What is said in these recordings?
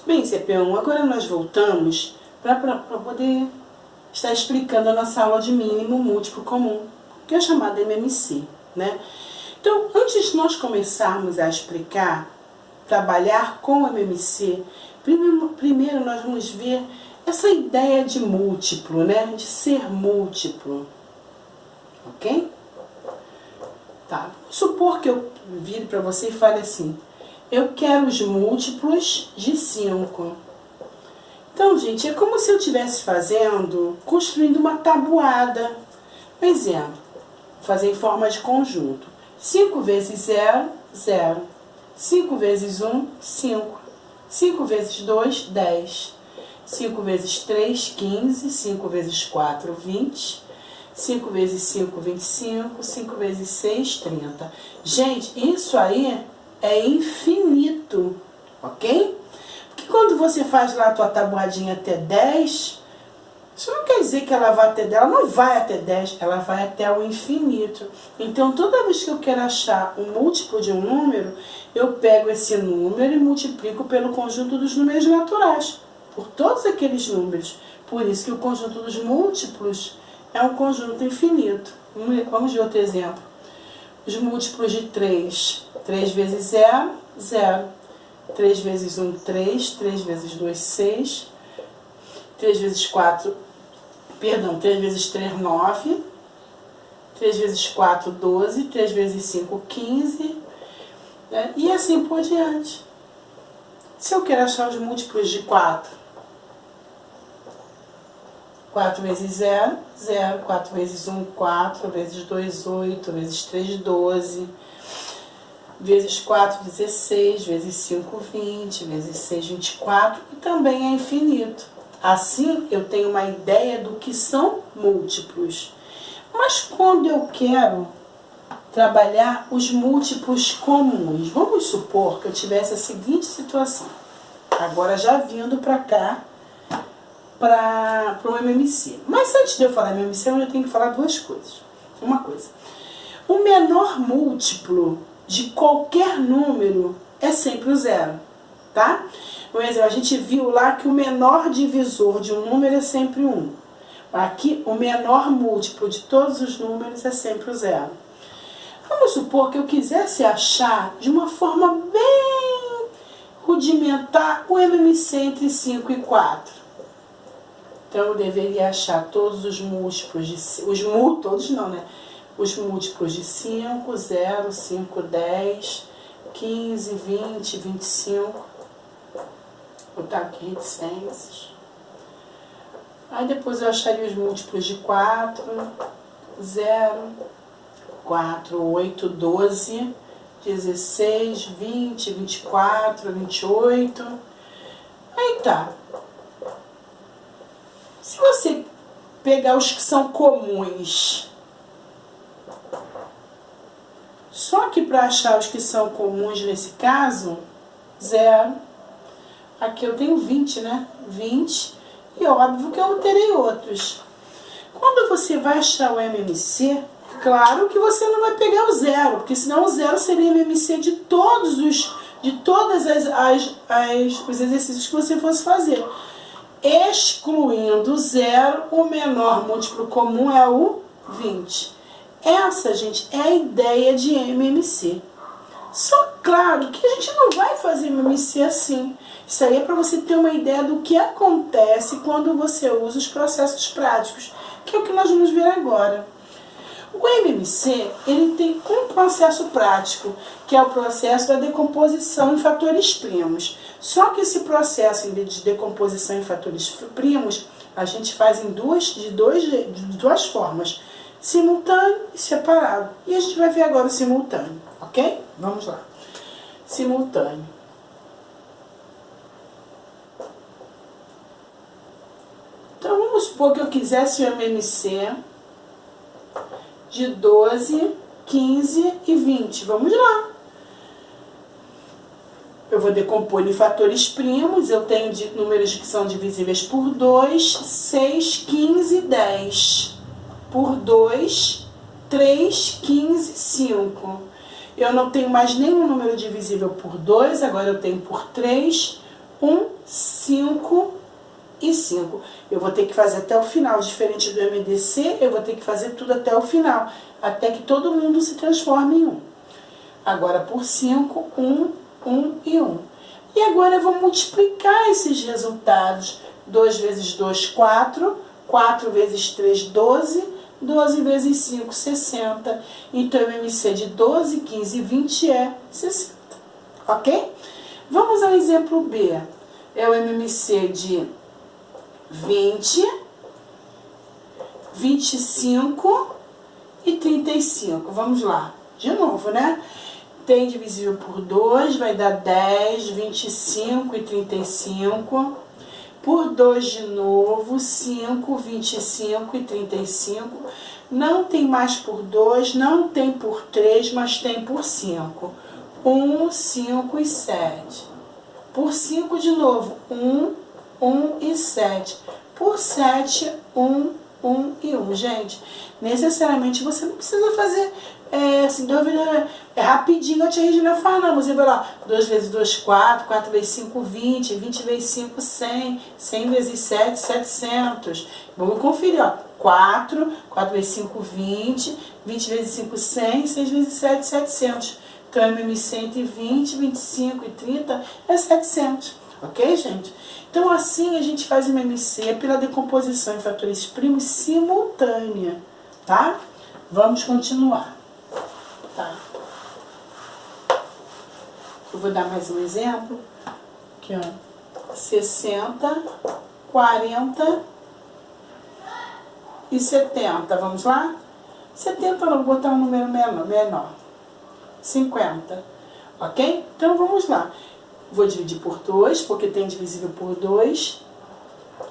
Bem, CP1, agora nós voltamos para poder estar explicando a nossa aula de mínimo múltiplo comum, que é chamada MMC, né? Então, antes de nós começarmos a explicar, trabalhar com o MMC, primeiro nós vamos ver essa ideia de múltiplo, né? De ser múltiplo, ok? Tá, vamos supor que eu vire para você e fale assim: eu quero os múltiplos de 5. Então, gente, é como se eu estivesse construindo uma tabuada. Um exemplo, vou fazer em forma de conjunto. 5 vezes 0, 0. 5 vezes 1, 5. 5 vezes 2, 10. 5 vezes 3, 15. 5 vezes 4, 20. 5 vezes 5, 25. 5 vezes 6, 30. Gente, isso aí é infinito, ok? Porque quando você faz lá a tua tabuadinha até 10, isso não quer dizer que ela vai até 10, ela não vai até 10, ela vai até o infinito. Então, toda vez que eu quero achar um múltiplo de um número, eu pego esse número e multiplico pelo conjunto dos números naturais, por todos aqueles números. Por isso que o conjunto dos múltiplos é um conjunto infinito. Vamos ver outro exemplo. Os múltiplos de 3. 3 vezes 0, 0. 3 vezes 1, 3. 3 vezes 2, 6. 3 vezes 4, perdão, 3 vezes 3, 9. 3 vezes 4, 12. 3 vezes 5, 15. Né? E assim por diante. Se eu quero achar os múltiplos de 4, 4 vezes 0, 0. 4 vezes 1, 4. Vezes 2, 8. Vezes 3, 12. Vezes 4, 16. Vezes 5, 20. Vezes 6, 24. E também é infinito. Assim, eu tenho uma ideia do que são múltiplos. Mas quando eu quero trabalhar os múltiplos comuns, vamos supor que eu tivesse a seguinte situação. Agora já vindo para cá, para o MMC. Mas antes de eu falar MMC, eu tenho que falar duas coisas. Uma coisa, o menor múltiplo de qualquer número é sempre o zero, tá? Por exemplo, a gente viu lá que o menor divisor de um número é sempre 1. Aqui, o menor múltiplo de todos os números é sempre o zero. Vamos supor que eu quisesse achar de uma forma bem rudimentar o MMC entre 5 e 4. Então, eu deveria achar todos os múltiplos de... todos não, né? Os múltiplos de 5, 0, 5, 10, 15, 20, 25. Vou botar aqui reticências. Aí depois eu acharia os múltiplos de 4, 0, 4, 8, 12, 16, 20, 24, 28. Aí tá. Se você pegar os que são comuns, só que para achar os que são comuns nesse caso, 0. Aqui eu tenho 20, né? 20. E óbvio que eu terei outros. Quando você vai achar o MMC, claro que você não vai pegar o 0, porque senão o 0 seria MMC de todos os exercícios que você fosse fazer. Excluindo o 0, o menor múltiplo comum é o 20. Essa, gente, é a ideia de MMC. Só claro que a gente não vai fazer MMC assim. Isso aí é para você ter uma ideia do que acontece quando você usa os processos práticos, que é o que nós vamos ver agora. O MMC, ele tem um processo prático, que é o processo da decomposição em fatores primos. Só que esse processo de decomposição em fatores primos, a gente faz de duas formas, simultâneo e separado. E a gente vai ver agora o simultâneo, ok? Vamos lá. Simultâneo. Então, vamos supor que eu quisesse o MMC de 12, 15 e 20. Vamos lá. Eu vou decompor em fatores primos. Eu tenho números que são divisíveis por 2, 6, 15 e 10. Por 2, 3, 15, 5. Eu não tenho mais nenhum número divisível por 2, agora eu tenho por 3, 1, 5 e 5. Eu vou ter que fazer até o final, diferente do MDC, eu vou ter que fazer tudo até o final, até que todo mundo se transforme em 1. Agora, por 5, 1, 1 e 1. E agora eu vou multiplicar esses resultados. 2 vezes 2, 4. 4 vezes 3, 12. 12 vezes 5, 60. Então, o MMC de 12, 15 e 20 é 60. Ok? Vamos ao exemplo B. É o MMC de 20, 25 e 35. Vamos lá. De novo, né? Tem divisível por 2, vai dar 10, 25 e 35. Por 2 de novo, 5, 25 e 35. Não tem mais por 2, não tem por 3, mas tem por 5. 1, 5 e 7. Por 5 de novo, 1, 1 e 7. Por 7, 1, 1 e 1. Gente, necessariamente você não precisa fazer assim, dúvida, rapidinho a tia Regina fala, não. Você vai lá, 2 vezes 2, 4, 4 vezes 5, 20, 20 vezes 5, 100, 100 vezes 7, 700. Vamos conferir, ó, 4, 4 vezes 5, 20, 20 vezes 5, 100, 6 vezes 7, 700. Então, MMC entre 20, 25 e 30 é 700, ok, gente? Então, assim a gente faz MMC pela decomposição em fatores primos simultânea, tá? Vamos continuar. Tá. Eu vou dar mais um exemplo. Aqui, ó. 60, 40 e 70. Vamos lá? 70 eu vou botar um número menor. 50. Ok? Então vamos lá. Vou dividir por 2, porque tem divisível por 2.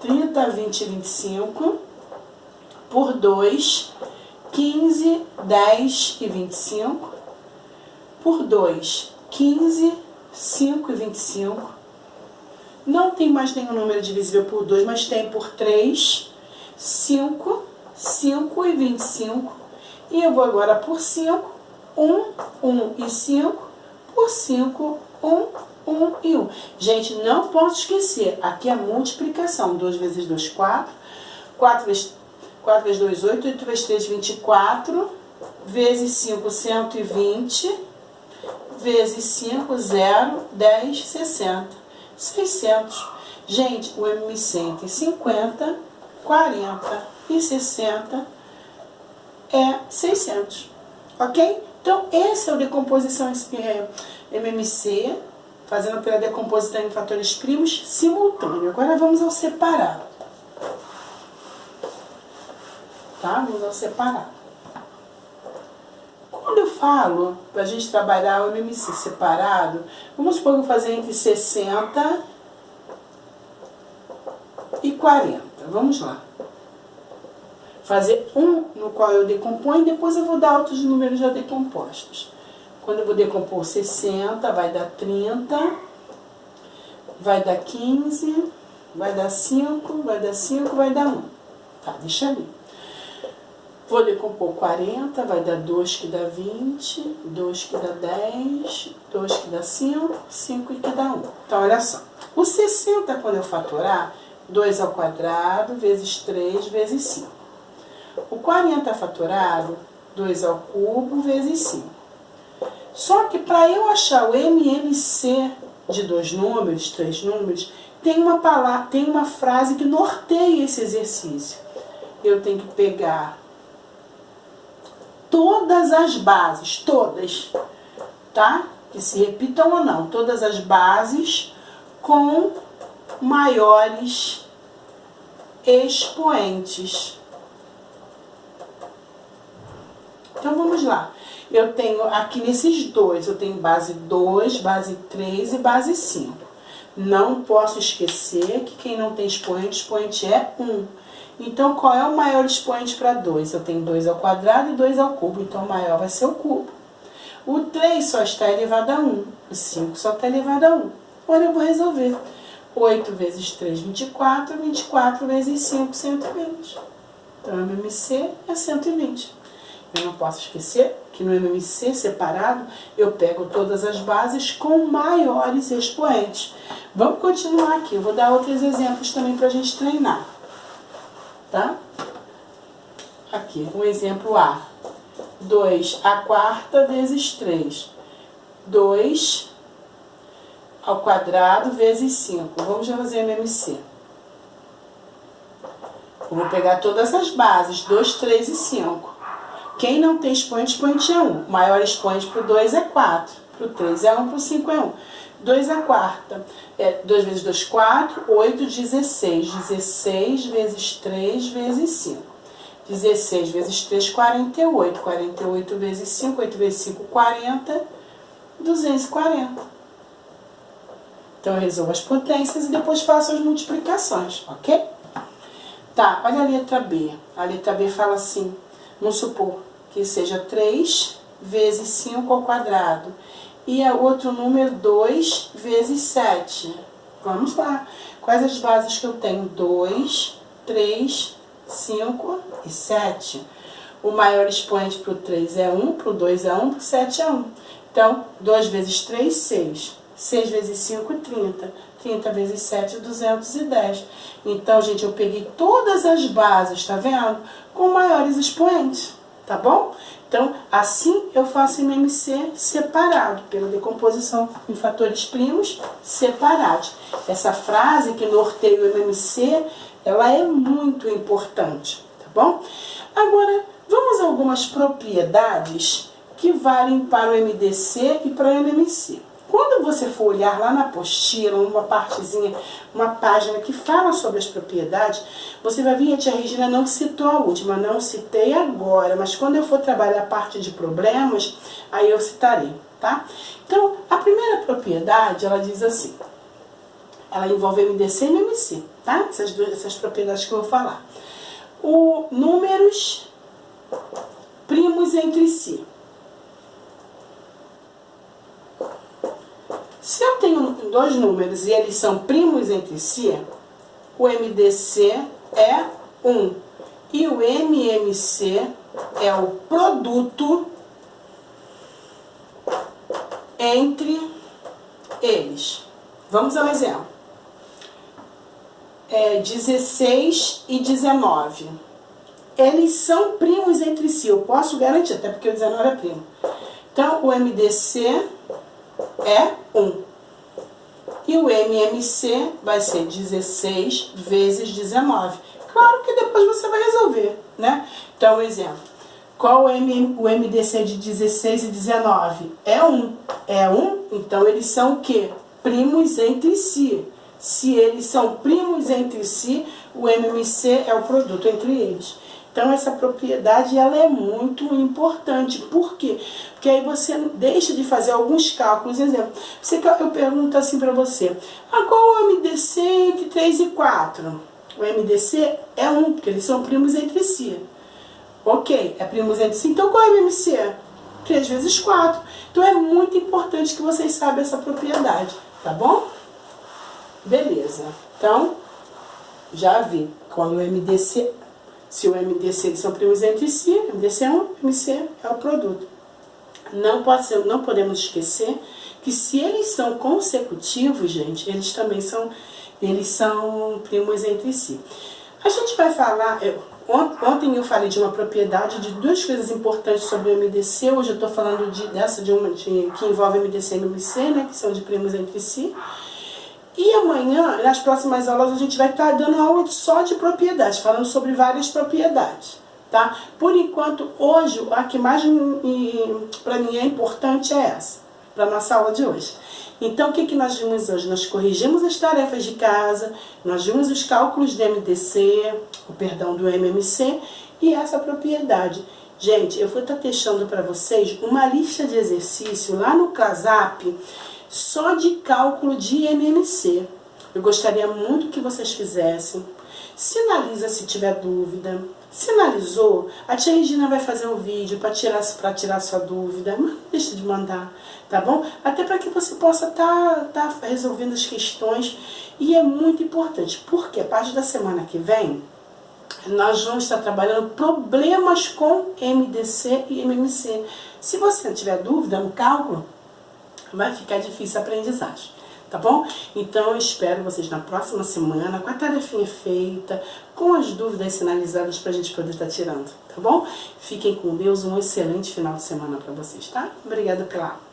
30, 20 e 25. Por 2. 15, 10 e 25, por 2, 15, 5 e 25. Não tem mais nenhum número divisível por 2, mas tem por 3, 5, 5 e 25. E eu vou agora por 5, 1, 1 e 5, por 5, 1, 1 e 1. Gente, não posso esquecer, aqui é a multiplicação. 2 vezes 2, 4, 4 vezes 2, 8, 8 vezes 3, 24, vezes 5, 120, vezes 5, 0, 10, 60, 600. Gente, o MMC entre 50, 40 e 60 é 600, ok? Então, essa é a decomposição MMC, fazendo pela decomposição em fatores primos simultâneo. Agora vamos ao separado. Tá? Vamos ao separado. Quando eu falo para a gente trabalhar o MMC separado, vamos supor que eu vou fazer entre 60 e 40. Vamos lá. Fazer um no qual eu decomponho, e depois eu vou dar outros números já decompostos. Quando eu vou decompor 60, vai dar 30, vai dar 15, vai dar 5, vai dar 5, vai dar 1. Tá, deixa ali. Vou decompor 40, vai dar 2 que dá 20, 2 que dá 10, 2 que dá 5, 5 que dá 1. Então, olha só. O 60, quando eu fatorar, 2 ao quadrado, vezes 3, vezes 5. O 40 fatorado, 2 ao cubo, vezes 5. Só que para eu achar o MMC de 2 números, 3 números, tem uma frase que norteia esse exercício. Eu tenho que pegar todas as bases, todas, tá? Que se repitam ou não, todas as bases com maiores expoentes. Então, vamos lá. Eu tenho aqui nesses dois, eu tenho base 2, base 3 e base 5. Não posso esquecer que quem não tem expoente é 1. Então, qual é o maior expoente para 2? Eu tenho 2 ao quadrado e 2 ao cubo, então o maior vai ser o cubo. O 3 só está elevado a 1, o 5 só está elevado a 1. Agora eu vou resolver. 8 vezes 3, 24, 24 vezes 5, 120. Então, o MMC é 120. Eu não posso esquecer que no MMC separado, eu pego todas as bases com maiores expoentes. Vamos continuar aqui. Eu vou dar outros exemplos também pra gente treinar. Tá? Aqui, um exemplo A. 2 à quarta vezes 3. 2 ao quadrado vezes 5. Vamos já fazer MMC. Eu vou pegar todas as bases, 2, 3 e 5. Quem não tem expoente é 1. O maior expoente para o 2 é 4. Para o 3 é 1, para o 5 é 1. 2 à quarta. 2 vezes 2, 4. 8, 16. 16 vezes 3 vezes 5. 16 vezes 3, 48. 48 vezes 5, 8 vezes 5, 40. 240. Então eu resolvo as potências e depois faço as multiplicações, ok? Tá, olha a letra B. A letra B fala assim, vamos supor que seja 3 vezes 5 ao quadrado. E o outro número 2 vezes 7. Vamos lá. Quais as bases que eu tenho? 2, 3, 5 e 7. O maior expoente para o 3 é 1, para o 2 é 1, para o 7 é 1. Então, 2 vezes 3, 6. 6 vezes 5, 30. 30 vezes 7, 210. Então, gente, eu peguei todas as bases, tá vendo? Com maiores expoentes, tá bom? Então, assim eu faço MMC separado, pela decomposição em fatores primos separados. Essa frase que norteia o MMC, ela é muito importante, tá bom? Agora, vamos a algumas propriedades que valem para o MDC e para o MMC. Quando você for olhar lá na apostila, uma partezinha, uma página que fala sobre as propriedades, você vai ver, a tia Regina não citou a última, não citei agora, mas quando eu for trabalhar a parte de problemas, aí eu citarei, tá? Então, a primeira propriedade, ela diz assim, ela envolve MDC e MMC, tá? Essas propriedades que eu vou falar. Números primos entre si. Se eu tenho dois números e eles são primos entre si, o MDC é 1 e o MMC é o produto entre eles. Vamos ao exemplo. 16 e 19. Eles são primos entre si, eu posso garantir, até porque o 19 é primo. Então, o MDC é 1. E o MMC vai ser 16 vezes 19. Claro que depois você vai resolver, né? Então, exemplo. Qual o MDC de 16 e 19? É 1. É 1, então eles são o quê? Primos entre si. Se eles são primos entre si, o MMC é o produto entre eles. Então, essa propriedade ela é muito importante. Por quê? Porque aí você deixa de fazer alguns cálculos. Exemplo, eu pergunto assim para você. Qual o MDC entre 3 e 4? O MDC é 1, porque eles são primos entre si. Ok, é primos entre si. Então, qual é o MMC? 3 vezes 4. Então, é muito importante que vocês saibam essa propriedade. Tá bom? Beleza. Então, já vi. Quando o MDC... Se o MDC eles são primos entre si, MDC é 1, MC é o produto. Não podemos esquecer que se eles são consecutivos, gente, eles também são primos entre si. A gente vai falar, ontem eu falei de uma propriedade de duas coisas importantes sobre o MDC, hoje eu estou falando que envolve MDC e MMC, né, que são de primos entre si. E amanhã, nas próximas aulas, a gente vai estar dando aula só de propriedades, falando sobre várias propriedades, tá? Por enquanto, hoje, a que mais para mim é importante é essa, para a nossa aula de hoje. Então, o que nós vimos hoje? Nós corrigimos as tarefas de casa, nós vimos os cálculos do MDC, do MMC e essa propriedade. Gente, eu vou estar deixando para vocês uma lista de exercício lá no ClassApp, só de cálculo de MMC. Eu gostaria muito que vocês fizessem. Sinaliza se tiver dúvida. Sinalizou, a tia Regina vai fazer um vídeo para tirar sua dúvida. Mas não deixa de mandar, tá bom? Até para que você possa tá resolvendo as questões. E é muito importante, porque a partir da semana que vem, nós vamos estar trabalhando problemas com MDC e MMC. Se você não tiver dúvida no cálculo, vai ficar difícil a aprendizagem, tá tá bom? Então eu espero vocês na próxima semana, com a tarefinha feita, com as dúvidas sinalizadas pra gente poder estar tirando, tá bom? Fiquem com Deus, um excelente final de semana pra vocês, tá? Obrigada pela aula.